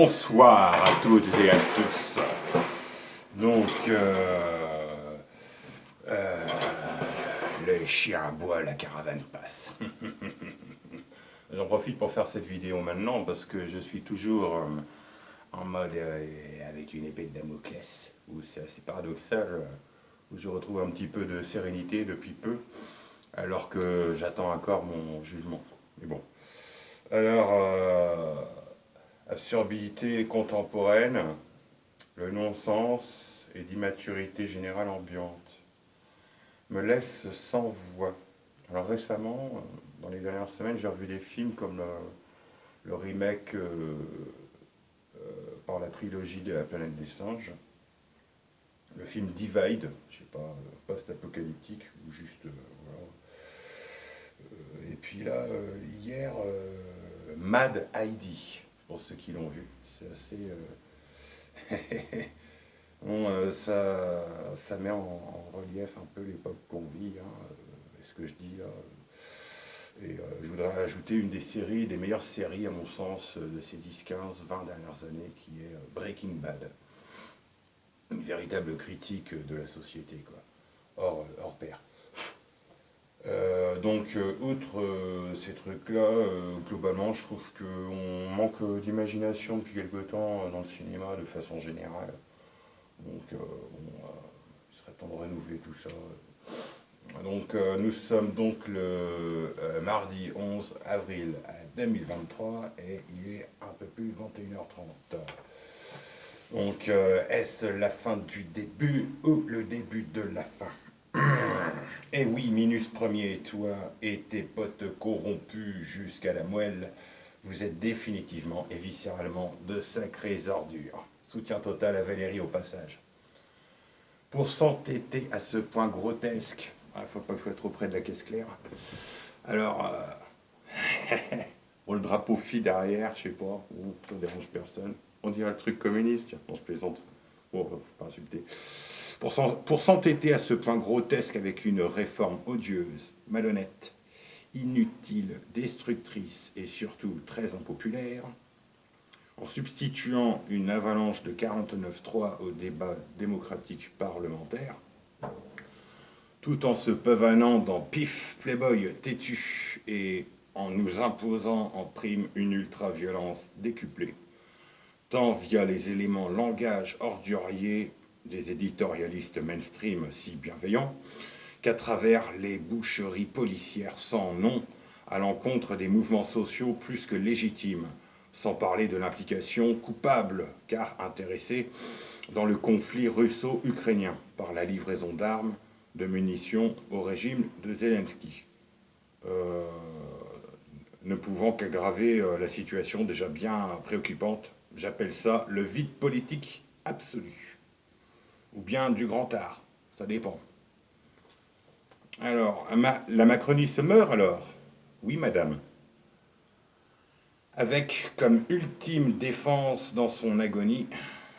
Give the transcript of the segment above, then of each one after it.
Bonsoir à toutes et à tous. Donc, les chiens aboient, la caravane passe. J'en profite pour faire cette vidéo maintenant parce que je suis toujours en mode avec une épée de Damoclès, où c'est assez paradoxal, où je retrouve un petit peu de sérénité depuis peu, alors que j'attends encore mon jugement. Mais bon. Alors, absurdité contemporaine, le non-sens et d'immaturité générale ambiante me laissent sans voix. Alors récemment, dans les dernières semaines, j'ai revu des films comme le remake par la trilogie de la planète des singes, le film Divide, je sais pas, post-apocalyptique ou juste voilà. Et puis là, hier, Mad Heidi, pour ceux qui l'ont vu, c'est assez. Bon, ça met en relief un peu l'époque qu'on vit, hein, et ce que je dis là. Et je voudrais ajouter une des séries, des meilleures séries à mon sens de ces 10, 15, 20 dernières années, qui est Breaking Bad. Une véritable critique de la société, quoi. Hors pair. Donc, outre ces trucs-là, globalement, je trouve qu'on manque d'imagination depuis quelque temps dans le cinéma de façon générale. Donc, il serait temps de renouveler tout ça. Donc, nous sommes donc le mardi 11 avril 2023 et il est un peu plus 21h30. Donc, est-ce la fin du début ou le début de la fin? Eh oui, Minus Premier, toi et tes potes corrompus jusqu'à la moelle, vous êtes définitivement et viscéralement de sacrées ordures. Soutien total à Valérie au passage. Pour s'entêter à ce point grotesque, il faut pas que je sois trop près de la caisse claire. Alors, bon, le drapeau phi derrière, je sais pas, ça dérange personne. On dirait le truc communiste, tiens, non, je plaisante. Bon, faut pas insulter. Pour s'entêter à ce point grotesque avec une réforme odieuse, malhonnête, inutile, destructrice et surtout très impopulaire, en substituant une avalanche de 49.3 au débat démocratique parlementaire, tout en se pavanant dans pif, playboy, têtu, et en nous imposant en prime une ultra-violence décuplée, tant via les éléments langage ordurier des éditorialistes mainstream si bienveillants, qu'à travers les boucheries policières sans nom à l'encontre des mouvements sociaux plus que légitimes, sans parler de l'implication coupable, car intéressée, dans le conflit russo-ukrainien par la livraison d'armes, de munitions au régime de Zelensky, ne pouvant qu'aggraver la situation déjà bien préoccupante. J'appelle ça le vide politique absolu. Ou bien du grand art, ça dépend. Alors, la Macronie se meurt alors? Oui, madame. Avec comme ultime défense dans son agonie,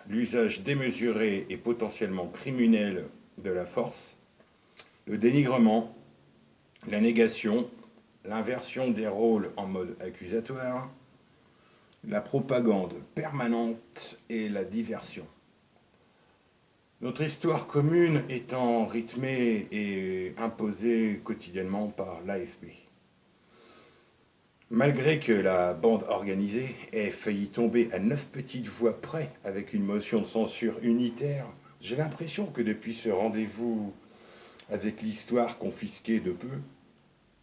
l'usage démesuré et potentiellement criminel de la force, le dénigrement, la négation, l'inversion des rôles en mode accusatoire, la propagande permanente et la diversion. Notre histoire commune étant rythmée et imposée quotidiennement par l'AFP. Malgré que la bande organisée ait failli tomber à 9 petites voix près avec une motion de censure unitaire, j'ai l'impression que depuis ce rendez-vous avec l'histoire confisquée de peu,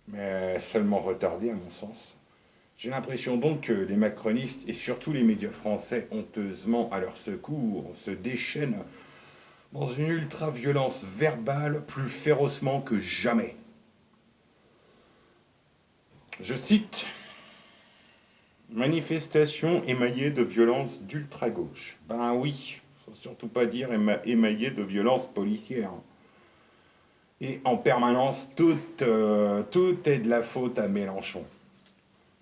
mais seulement retardée à mon sens, j'ai l'impression donc que les macronistes et surtout les médias français honteusement à leur secours se déchaînent dans une ultra-violence verbale plus férocement que jamais. Je cite, manifestation émaillée de violence d'ultra-gauche. Ben oui, faut surtout pas dire émaillée de violence policière. Et en permanence, tout est de la faute à Mélenchon.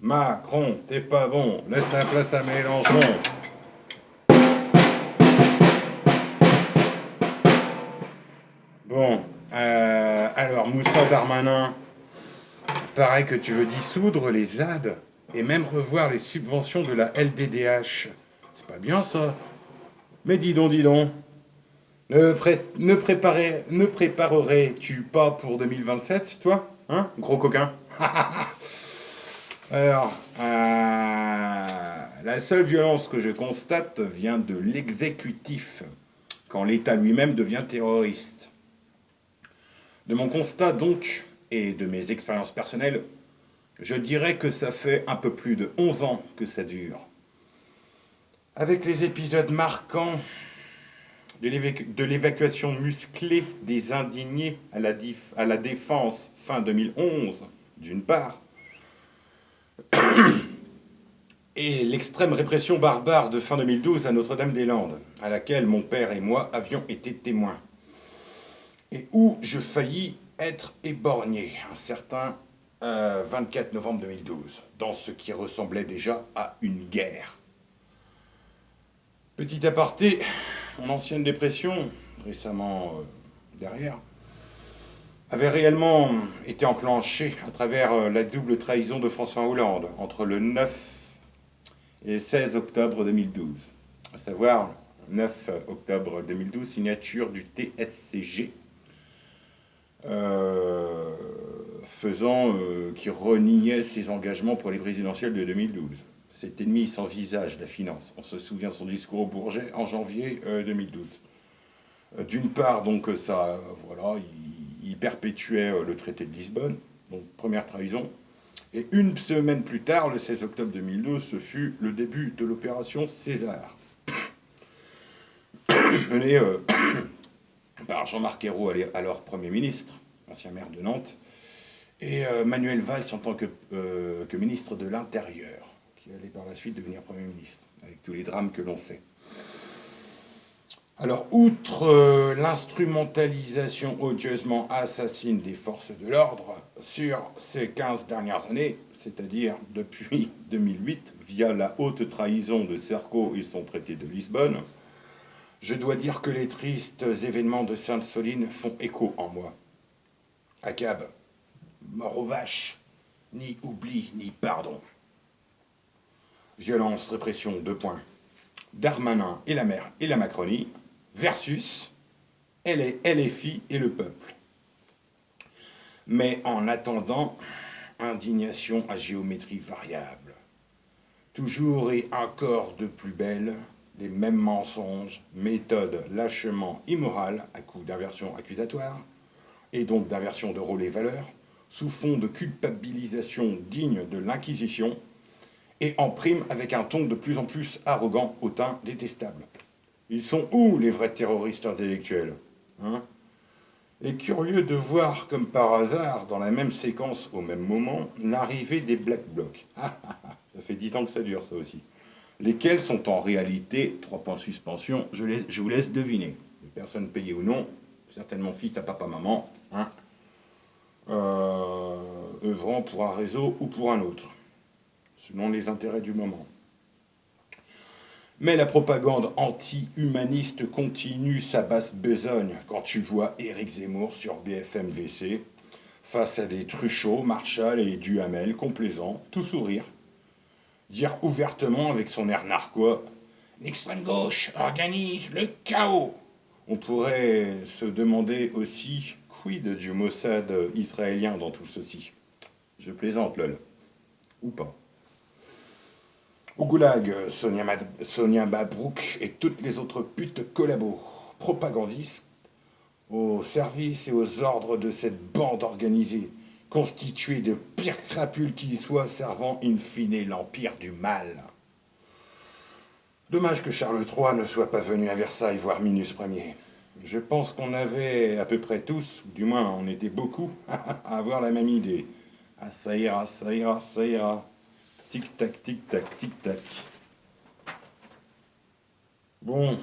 Macron, t'es pas bon, laisse ta place à Mélenchon. Bon, alors Moussa Darmanin, paraît que tu veux dissoudre les ZAD et même revoir les subventions de la LDDH. C'est pas bien ça. Mais dis donc, ne préparerais-tu pas pour 2027, toi? Hein, gros coquin? Alors, la seule violence que je constate vient de l'exécutif, quand l'État lui-même devient terroriste. De mon constat donc, et de mes expériences personnelles, je dirais que ça fait un peu plus de 11 ans que ça dure. Avec les épisodes marquants de l'évacuation musclée des indignés à la défense fin 2011, d'une part, et l'extrême répression barbare de fin 2012 à Notre-Dame-des-Landes, à laquelle mon père et moi avions été témoins, et où je faillis être éborgné un certain 24 novembre 2012, dans ce qui ressemblait déjà à une guerre. Petit aparté, mon ancienne dépression, récemment derrière, avait réellement été enclenchée à travers la double trahison de François Hollande entre le 9 et 16 octobre 2012. À savoir, 9 octobre 2012, signature du TSCG, qui reniait ses engagements pour les présidentielles de 2012. Cet ennemi sans visage, la finance. On se souvient de son discours au Bourget en janvier 2012. D'une part, donc, ça, voilà, il perpétuait le traité de Lisbonne, donc première trahison. Et une semaine plus tard, le 16 octobre 2012, ce fut le début de l'opération César, menée par Jean-Marc Ayrault, alors Premier ministre, ancien maire de Nantes, et Manuel Valls en tant que ministre de l'Intérieur, qui allait par la suite devenir Premier ministre, avec tous les drames que l'on sait. Alors, outre l'instrumentalisation odieusement assassine des forces de l'ordre sur ces 15 dernières années, c'est-à-dire depuis 2008, via la haute trahison de Serco et son traité de Lisbonne, je dois dire que les tristes événements de Sainte-Soline font écho en moi. Accab, mort aux vaches, ni oubli, ni pardon. Violence, répression, 2 points. Darmanin et la maire et la Macronie, versus LFI et le peuple. Mais en attendant, indignation à géométrie variable. Toujours et encore de plus belle, les mêmes mensonges, méthodes lâchement immorales à coup d'inversion accusatoire, et donc d'inversion de rôle et valeurs, sous fond de culpabilisation digne de l'Inquisition, et en prime avec un ton de plus en plus arrogant au teint détestable. Ils sont où les vrais terroristes intellectuels, hein? Et curieux de voir, comme par hasard, dans la même séquence, au même moment, l'arrivée des Black Blocs. Ça fait 10 ans que ça dure, ça aussi. Lesquels sont en réalité, 3 points de suspension, je vous laisse deviner. Des personnes payées ou non, certainement fils à papa-maman, hein, œuvrant pour un réseau ou pour un autre, selon les intérêts du moment. Mais la propagande anti-humaniste continue sa basse besogne quand tu vois Éric Zemmour sur BFM VC face à des Truchot, Marshall et Duhamel complaisants, tout sourire, dire ouvertement avec son air narquois « L'extrême gauche organise le chaos ». On pourrait se demander aussi quid du Mossad israélien dans tout ceci. Je plaisante, lol. Ou pas. Au goulag, Sonia Mabrouk et toutes les autres putes collabos, propagandistes, au service et aux ordres de cette bande organisée, constituée de pires crapules qui soient, servant in fine l'empire du mal. Dommage que Charles III ne soit pas venu à Versailles voir Minus Ier. Je pense qu'on avait à peu près tous, du moins on était beaucoup, à avoir la même idée. Ah, ça ira, ça ira, ça ira. Tic-tac, tic-tac, tic-tac. Bon,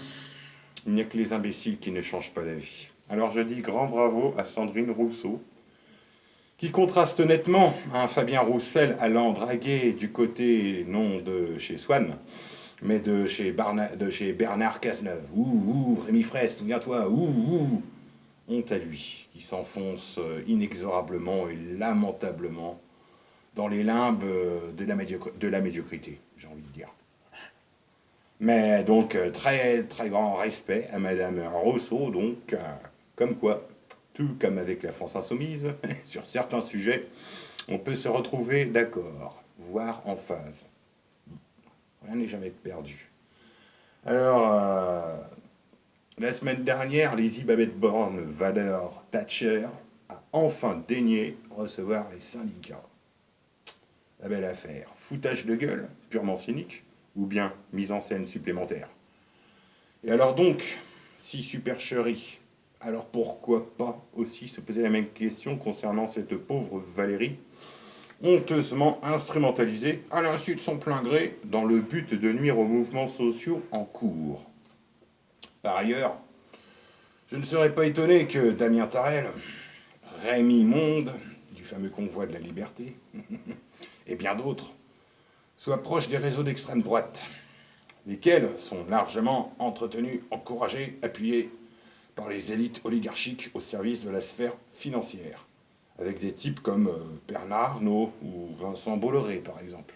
il n'y a que les imbéciles qui ne changent pas d'avis. Alors je dis grand bravo à Sandrine Rousseau, qui contraste nettement un Fabien Roussel allant draguer du côté, non de chez Swann, mais de chez Bernard Cazeneuve. Rémi Fraisse, souviens-toi, honte à lui, qui s'enfonce inexorablement et lamentablement dans les limbes de la médiocrité, j'ai envie de dire. Mais donc, très, très grand respect à Madame Rousseau, donc, comme quoi, tout comme avec la France insoumise, sur certains sujets, on peut se retrouver d'accord, voire en phase. Rien n'est jamais perdu. Alors, la semaine dernière, Elisabeth Borne, Valeur, Thatcher a enfin daigné recevoir les syndicats. La belle affaire. Foutage de gueule, purement cynique, ou bien mise en scène supplémentaire. Et alors donc, si supercherie, alors pourquoi pas aussi se poser la même question concernant cette pauvre Valérie, honteusement instrumentalisée, à l'insu de son plein gré, dans le but de nuire aux mouvements sociaux en cours. Par ailleurs, je ne serais pas étonné que Damien Tarel, Rémi Monde, du fameux convoi de la liberté, et bien d'autres, soient proches des réseaux d'extrême droite, lesquels sont largement entretenus, encouragés, appuyés par les élites oligarchiques au service de la sphère financière, avec des types comme Bernard Arnault ou Vincent Bolloré, par exemple.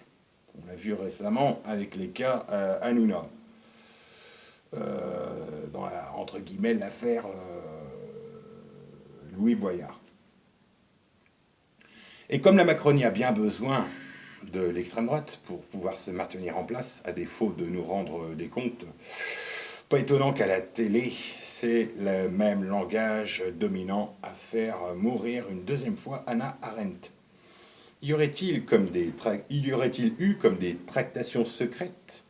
On l'a vu récemment avec les cas Hanouna, dans la, entre guillemets l'affaire Louis Boyard. Et comme la Macronie a bien besoin de l'extrême droite pour pouvoir se maintenir en place, à défaut de nous rendre des comptes, pas étonnant qu'à la télé, c'est le même langage dominant à faire mourir une deuxième fois Hannah Arendt. Y aurait-il eu comme des tractations secrètes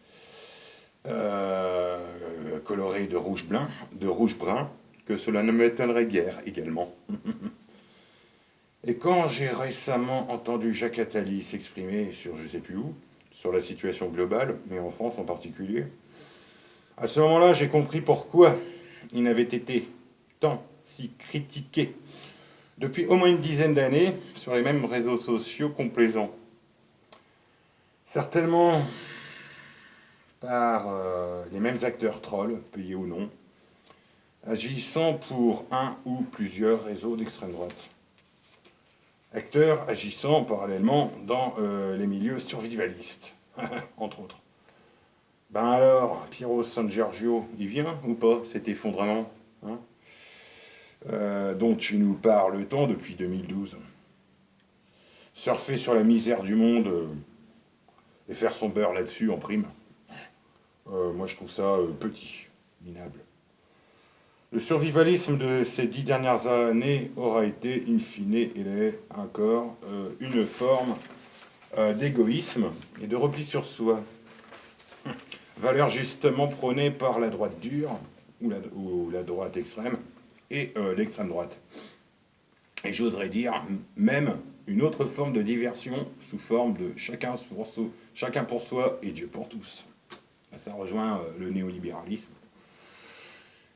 colorées de rouge brun, que cela ne m'étonnerait guère également. Et quand j'ai récemment entendu Jacques Attali s'exprimer sur je sais plus où, sur la situation globale, mais en France en particulier, à ce moment-là, j'ai compris pourquoi il n'avait été tant si critiqué depuis au moins une dizaine d'années sur les mêmes réseaux sociaux complaisants. Certainement par les mêmes acteurs trolls, payés ou non, agissant pour un ou plusieurs réseaux d'extrême droite. Acteurs agissant parallèlement dans les milieux survivalistes, entre autres. Ben alors, Piero San Giorgio, il vient ou pas cet effondrement, hein, dont tu nous parles tant depuis 2012. Surfer sur la misère du monde et faire son beurre là-dessus en prime, moi je trouve ça petit, minable. Le survivalisme de ces 10 dernières années aura été, in fine, et est encore une forme d'égoïsme et de repli sur soi. Valeur justement prônée par la droite dure, ou la droite extrême, et l'extrême droite. Et j'oserais dire même une autre forme de diversion sous forme de chacun pour soi et Dieu pour tous. Ça rejoint le néolibéralisme.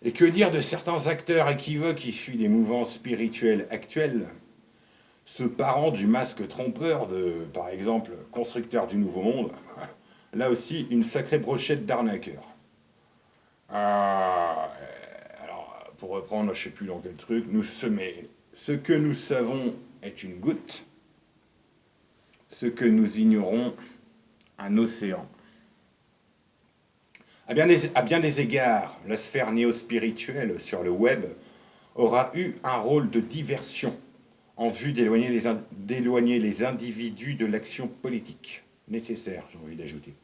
Et que dire de certains acteurs équivoques issus des mouvances spirituelles actuelles, ce parent du masque trompeur de, par exemple, constructeur du Nouveau Monde, là aussi une sacrée brochette d'arnaqueurs. Alors, pour reprendre, je ne sais plus dans quel truc, ce que nous savons est une goutte, ce que nous ignorons, un océan. À bien des égards, la sphère néo-spirituelle sur le web aura eu un rôle de diversion en vue d'éloigner les individus de l'action politique nécessaire, j'ai envie d'ajouter.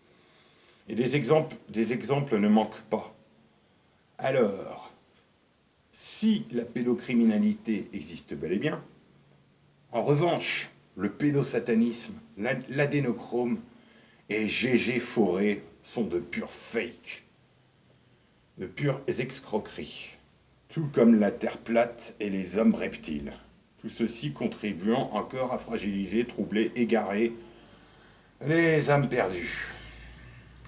Et des exemples ne manquent pas. Alors, si la pédocriminalité existe bel et bien, en revanche, le pédosatanisme, l'adénochrome et GG Forêt sont de purs fake, de pures escroqueries, tout comme la Terre plate et les hommes reptiles. Tout ceci contribuant encore à fragiliser, troubler, égarer les âmes perdues.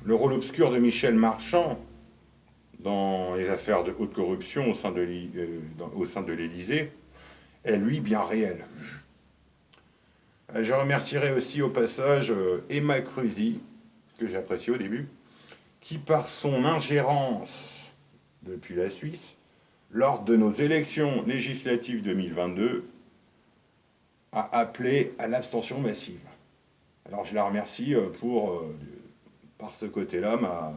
Le rôle obscur de Michel Marchand dans les affaires de haute corruption au sein de l'Élysée est lui bien réel. Je remercierai aussi au passage Emma Cruzy, que j'apprécie au début, qui par son ingérence depuis la Suisse, lors de nos élections législatives 2022, a appelé à l'abstention massive. Alors je la remercie par ce côté-là,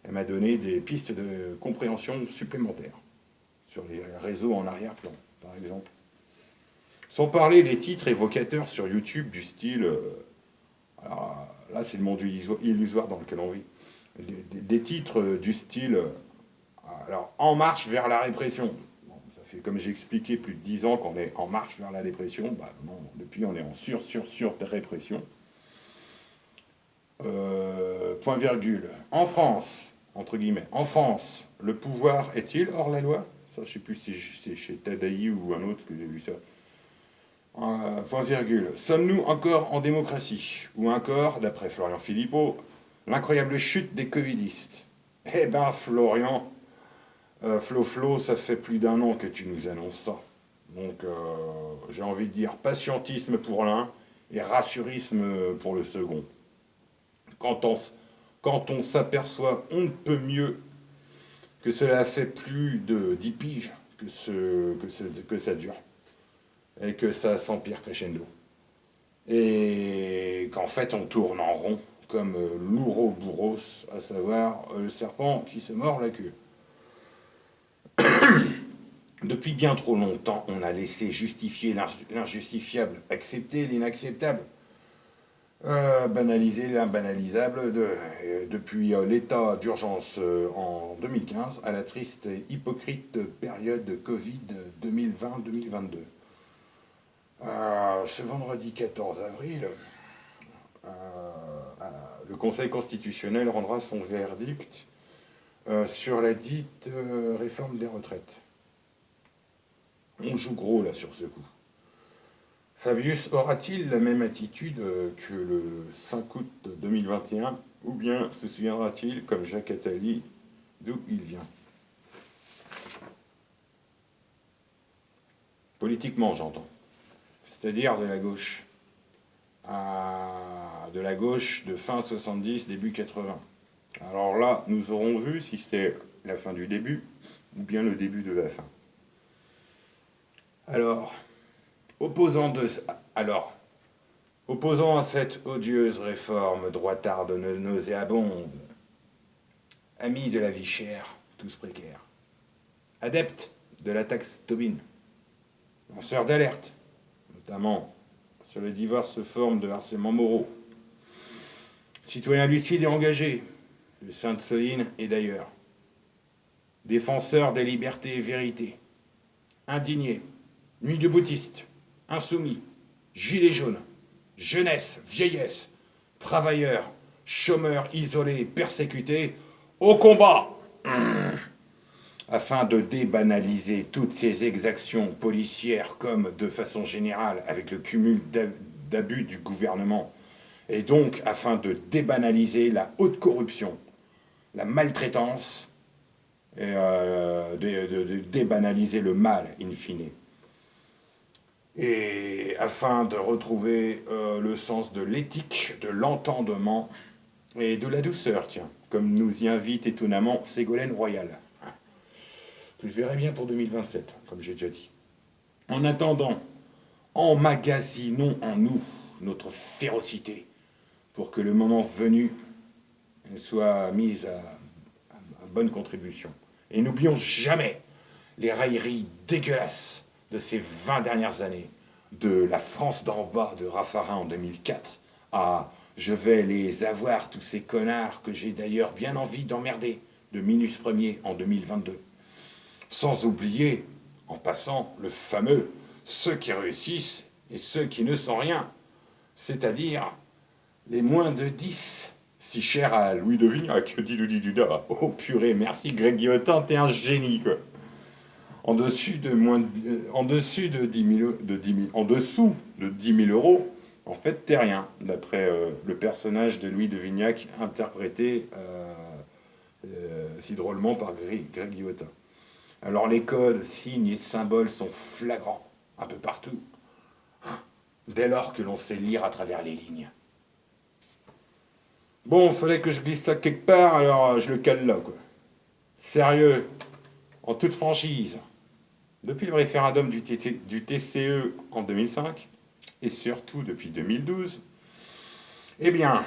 Elle m'a donné des pistes de compréhension supplémentaires sur les réseaux en arrière-plan, par exemple. Sans parler des titres évocateurs sur YouTube du style... alors là, c'est le monde illusoire dans lequel on vit. Des titres du style... alors, En marche vers la répression. Bon, ça fait, comme j'ai expliqué, plus de 10 ans qu'on est en marche vers la dépression. Bah, non, depuis, on est en sur répression. Point virgule. En France, entre guillemets, en France, le pouvoir est-il hors la loi? Ça, je ne sais plus si c'est chez Tadaï ou un autre que j'ai vu ça. Point virgule. Sommes-nous encore en démocratie? Ou encore, d'après Florian Philippot, l'incroyable chute des covidistes? Eh ben, Florian, Flo, ça fait plus d'un an que tu nous annonces ça. Donc, j'ai envie de dire patientisme pour l'un et rassurisme pour le second. Quand on s'aperçoit, on ne peut mieux que cela fait plus de 10 piges que ça dure. Et que ça s'empire crescendo. Et qu'en fait, on tourne en rond, comme l'ouroboros, à savoir le serpent qui se mord la queue. Depuis bien trop longtemps, on a laissé justifier l'injustifiable, accepter l'inacceptable, banaliser l'imbanalisable, depuis l'état d'urgence en 2015 à la triste et hypocrite période Covid 2020-2022. Ce vendredi 14 avril, le Conseil constitutionnel rendra son verdict sur la dite réforme des retraites. On joue gros là sur ce coup. Fabius aura-t-il la même attitude que le 5 août 2021 ou bien se souviendra-t-il, comme Jacques Attali, d'où il vient? Politiquement, j'entends. C'est-à-dire de la gauche. De la gauche de fin 70, début 80. Alors là, nous aurons vu si c'est la fin du début ou bien le début de la fin. Alors, opposant à cette odieuse réforme droitarde nauséabonde, amis de la vie chère, tous précaires, adeptes de la taxe Tobin, lanceurs d'alerte, notamment sur les diverses formes de harcèlement moraux, citoyens lucides et engagés, de Sainte-Soline et d'ailleurs, défenseurs des libertés et vérités, indignés, nuit de boutistes, insoumis, gilets jaunes, jeunesse, vieillesse, travailleurs, chômeurs isolés, persécutés, au combat afin de débanaliser toutes ces exactions policières comme, de façon générale, avec le cumul d'abus du gouvernement, et donc afin de débanaliser la haute corruption, la maltraitance, et de débanaliser le mal, in fine. Et afin de retrouver le sens de l'éthique, de l'entendement et de la douceur, tiens, comme nous y invite étonnamment Ségolène Royal, que je verrai bien pour 2027, comme j'ai déjà dit. En attendant, emmagasinons en nous notre férocité pour que le moment venu, elle soit mise à bonne contribution. Et n'oublions jamais les railleries dégueulasses de ces 20 dernières années, de la France d'en bas de Raffarin en 2004 à je vais les avoir tous ces connards que j'ai d'ailleurs bien envie d'emmerder de Minus Premier en 2022. Sans oublier, en passant, le fameux ceux qui réussissent et ceux qui ne sont rien, c'est-à-dire les moins de 10, si cher à Louis de Vignac, dit-Duda. Oh purée, merci Greg Guillotin, t'es un génie, quoi. En dessous de 10 000, en dessous de 10 000 euros, en fait, t'es rien, d'après le personnage de Louis de Vignac, interprété si drôlement par Greg Guillotin. Alors les codes, signes et symboles sont flagrants, un peu partout, dès lors que l'on sait lire à travers les lignes. Bon, fallait que je glisse ça quelque part, alors je le cale là, quoi. Sérieux, en toute franchise, depuis le référendum du TCE en 2005, et surtout depuis 2012, eh bien,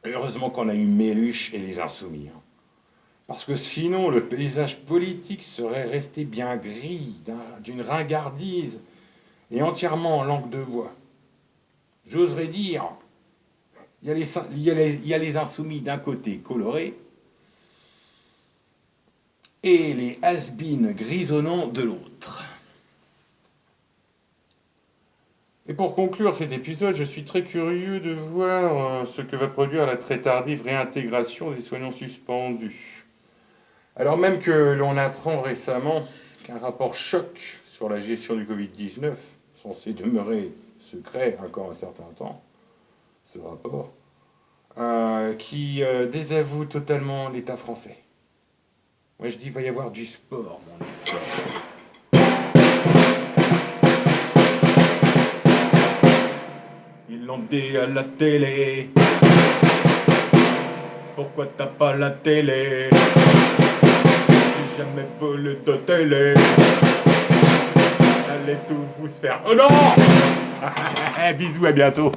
Heureusement qu'on a eu Méluche et les Insoumis. Hein. Parce que sinon, le paysage politique serait resté bien gris, d'une ringardise et entièrement en langue de bois. J'oserais dire, il y a les Insoumis d'un côté colorés et les has-beens grisonnants de l'autre. Et pour conclure cet épisode, je suis très curieux de voir ce que va produire la très tardive réintégration des soignants suspendus. Alors même que l'on apprend récemment qu'un rapport choc sur la gestion du Covid-19, censé demeurer secret encore un certain temps, ce rapport, qui désavoue totalement l'État français. Moi je dis, il va y avoir du sport, mon essor. Ils l'ont dit à la télé. Pourquoi t'as pas la télé? J'ai jamais volé de télé. Allez tous vous faire... Oh non. Bisous, à bientôt.